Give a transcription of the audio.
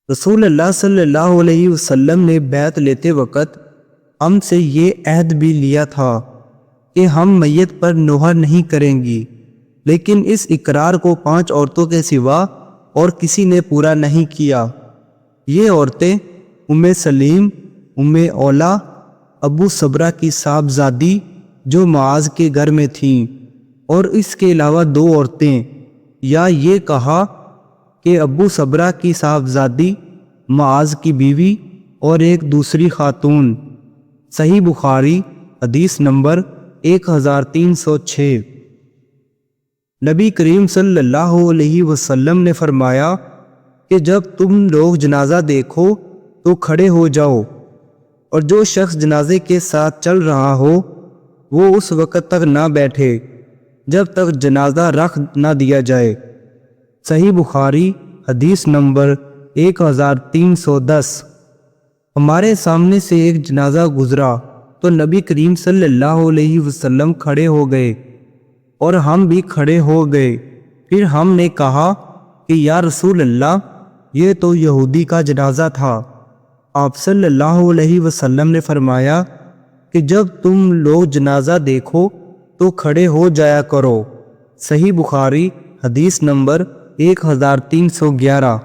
رسول اللہ صلی اللہ علیہ وسلم نے بیعت لیتے وقت ہم سے یہ عہد بھی لیا تھا کہ ہم میت پر نوحہ نہیں کریں گی، لیکن اس اقرار کو 5 عورتوں کے سوا اور کسی نے پورا نہیں کیا۔ یہ عورتیں ام سلیم، ام اولا، ابو صبرہ کی صاحبزادی جو معاذ کے گھر میں تھیں، اور اس کے علاوہ 2 عورتیں، یا یہ کہا کہ ابو صبرہ کی صاحبزادی، معاذ کی بیوی، اور ایک دوسری خاتون۔ صحیح بخاری حدیث نمبر 1306۔ نبی کریم صلی اللہ علیہ وسلم نے فرمایا کہ جب تم لوگ جنازہ دیکھو تو کھڑے ہو جاؤ، اور جو شخص جنازے کے ساتھ چل رہا ہو وہ اس وقت تک نہ بیٹھے جب تک جنازہ رکھ نہ دیا جائے۔ صحیح بخاری حدیث نمبر 1310۔ ہمارے سامنے سے ایک جنازہ گزرا تو نبی کریم صلی اللہ علیہ وسلم کھڑے ہو گئے اور ہم بھی کھڑے ہو گئے۔ پھر ہم نے کہا کہ یا رسول اللہ، یہ تو یہودی کا جنازہ تھا۔ آپ صلی اللہ علیہ وسلم نے فرمایا کہ جب تم لوگ جنازہ دیکھو تو کھڑے ہو جایا کرو۔ صحیح بخاری حدیث نمبر 1311۔